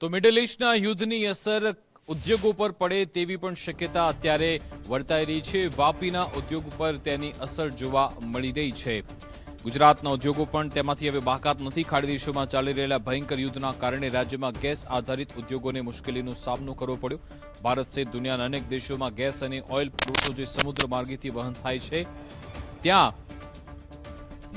તો મિડલ ઈસ્ટના યુદ્ધની અસર ઉદ્યોગો પર પડે તેવી પણ શક્યતા અત્યારે વર્તાઈ રહી છે। વાપીના ઉદ્યોગ પર તેની અસર જોવા મળી રહી છે। ગુજરાતના ઉદ્યોગો પણ તેમાંથી હવે બાકાત નથી। ખાડી દેશોમાં ચાલી રહેલા ભયંકર યુદ્ધના કારણે રાજ્યમાં ગેસ આધારિત ઉદ્યોગોને મુશ્કેલીનો સામનો કરવો પડ્યો। ભારત સહિત દુનિયાના અનેક દેશોમાં ગેસ અને ઓઇલ પુરવઠો જે સમુદ્ર માર્ગેથી વહન થાય છે ત્યાં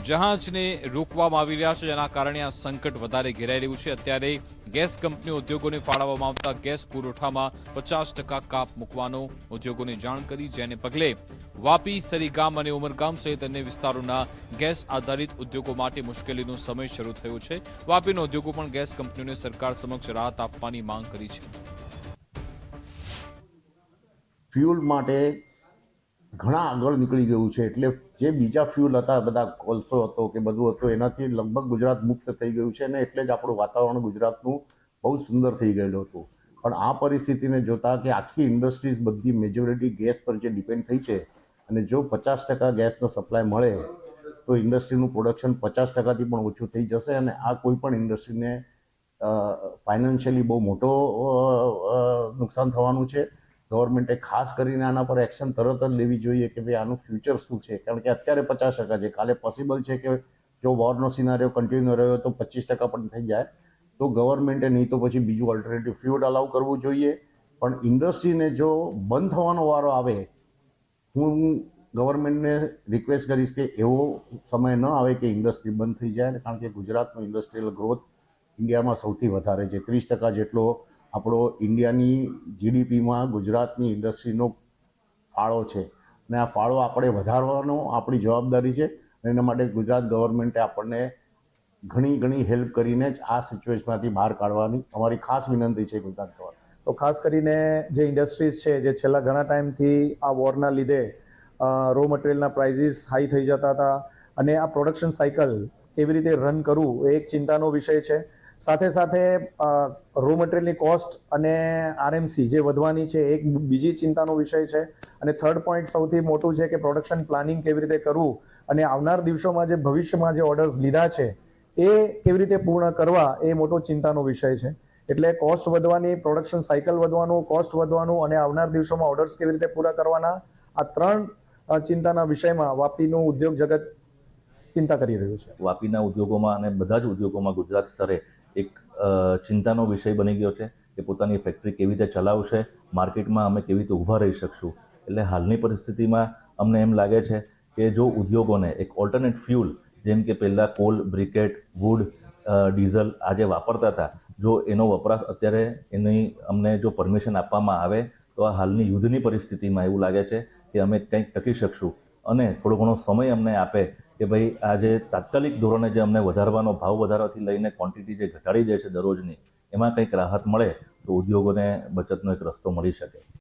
જહાજને રોકવામાં આવી રહ્યા છે, જેના કારણે આ સંકટ વધારે ઘેરાઈ રહ્યું છે। અત્યારે ગેસ કંપનીઓ ઉદ્યોગોને ફાળવવામાં આવતા ગેસ પુરવઠામાં 50% કાપ મૂકવાનો ઉદ્યોગોને જાણ કરી, જેને પગલે વાપી, સરીગામ અને ઉમરગામ સહિત અન્ય વિસ્તારોના ગેસ આધારિત ઉદ્યોગો માટે મુશ્કેલીનો સમય શરૂ થયો છે। વાપીના ઉદ્યોગો પણ ગેસ કંપનીઓને સરકાર સમક્ષ રાહત આપવાની માંગ કરી છે। ફ્યુલ માટે ઘણા આગળ નીકળી ગયું છે, એટલે જે બીજા ફ્યુલ હતા, બધા કોલસો હતો કે બધું હતું, એનાથી લગભગ ગુજરાત મુક્ત થઈ ગયું છે ને એટલે જ આપણું વાતાવરણ ગુજરાતનું બહુ સુંદર થઈ ગયેલું હતું। પણ આ પરિસ્થિતિને જોતા કે આખી ઇન્ડસ્ટ્રીઝ બધી મેજોરિટી ગેસ પર જે ડિપેન્ડ થઈ છે અને જો 50% ગેસનો સપ્લાય મળે તો ઇન્ડસ્ટ્રીનું પ્રોડક્શન 50%થી પણ ઓછું થઈ જશે અને આ કોઈ પણ ઇન્ડસ્ટ્રીને ફાઇનાન્શિયલી બહુ મોટો નુકસાન થવાનું છે। ગવર્મેન્ટે ખાસ કરીને આના પર એક્શન તરત જ લેવી જોઈએ કે ભાઈ આનું ફ્યુચર શું છે, કારણ કે અત્યારે 50% છે, કાલે પોસિબલ છે કે જો વોરનો સિનારીઓ કન્ટિન્યુ રહ્યો તો 25% પણ થઈ જાય, તો ગવર્મેન્ટે નહીં તો પછી બીજું ઓલ્ટરનેટિવ ફ્યુલ અલાઉ કરવું જોઈએ। પણ ઇન્ડસ્ટ્રીને જો બંધ થવાનો વારો આવે, હું ગવર્મેન્ટને રિક્વેસ્ટ કરીશ કે એવો સમય ન આવે કે ઇન્ડસ્ટ્રી બંધ થઈ જાય, કારણ કે ગુજરાતનો ઇન્ડસ્ટ્રીયલ ગ્રોથ ઇન્ડિયામાં સૌથી વધારે છે। 30% જેટલો આપણો ઇન્ડિયાની જીડીપીમાં ગુજરાતની ઇન્ડસ્ટ્રીનો ફાળો છે અને આ ફાળો આપણે વધારવાનો આપણી જવાબદારી છે અને એના માટે ગુજરાત ગવર્મેન્ટે આપણને ઘણી હેલ્પ કરીને જ આ સિચ્યુએશનમાંથી બહાર કાઢવાની અમારી ખાસ વિનંતી છે ગુજરાત ગવર્મેન્ટ। તો ખાસ કરીને જે ઇન્ડસ્ટ્રીઝ છે જે છેલ્લા ઘણા ટાઈમથી આ વોરના લીધે રો મટીરિયલના પ્રાઇઝીસ હાઈ થઈ જતા હતા અને આ પ્રોડક્શન સાયકલ કેવી રીતે રન કરવું એ એક ચિંતાનો વિષય છે। સાથે સાથે રો મટીરિયલની કોસ્ટ અને આરએમસી જે વધવાની છે એક બીજી ચિંતાનો વિષય છે અને થર્ડ પોઈન્ટ સૌથી મોટું છે કે પ્રોડક્શન પ્લાનિંગ કેવી રીતે કરવું અને આવનાર દિવસોમાં જે ભવિષ્યમાં જે ઓર્ડર્સ લીધા છે એ કેવી રીતે પૂર્ણ કરવા એ મોટો ચિંતાનો વિષય છે। એટલે કોસ્ટ વધવાની, પ્રોડક્શન સાયકલ વધવાનું, કોસ્ટ વધવાનું અને આવનાર દિવસોમાં ઓર્ડર્સ કેવી રીતે પૂરા કરવાના, આ ત્રણ ચિંતાના વિષયમાં વાપીનું ઉદ્યોગ જગત ચિંતા કરી રહ્યું છે। વાપીના ઉદ્યોગોમાં અને બધા જ ઉદ્યોગોમાં ગુજરાત સ્તરે એક ચિંતાનો વિષય બની ગયો છે કે પોતાની ફેક્ટરી કેવી રીતે ચલાવશે, માર્કેટમાં અમે કેવી રીતે ઊભા રહી શકશું। એટલે હાલની પરિસ્થિતિમાં અમને એમ લાગે છે કે જો ઉદ્યોગોને એક ઓલ્ટરનેટ ફ્યુલ જેમ કે પહેલાં કોલ, બ્રિકેટ, વુડ, ડીઝલ આ જે વાપરતા હતા, જો એનો વપરાશ અત્યારે એની અમને જો પરમિશન આપવામાં આવે તો આ હાલની યુદ્ધની પરિસ્થિતિમાં એવું લાગે છે કે અમે કંઈક ટકી શકશું અને થોડો ઘણો સમય અમને આપે કે ભાઈ આ જે તાત્કાલિક ધોરણે જે અમને વધારવાનો ભાવ વધારવાથી લઈને ક્વોન્ટિટી જે ઘટાડી દે છે દરરોજની, એમાં કંઈક રાહત મળે તો ઉદ્યોગોને બચતનો એક રસ્તો મળી શકે।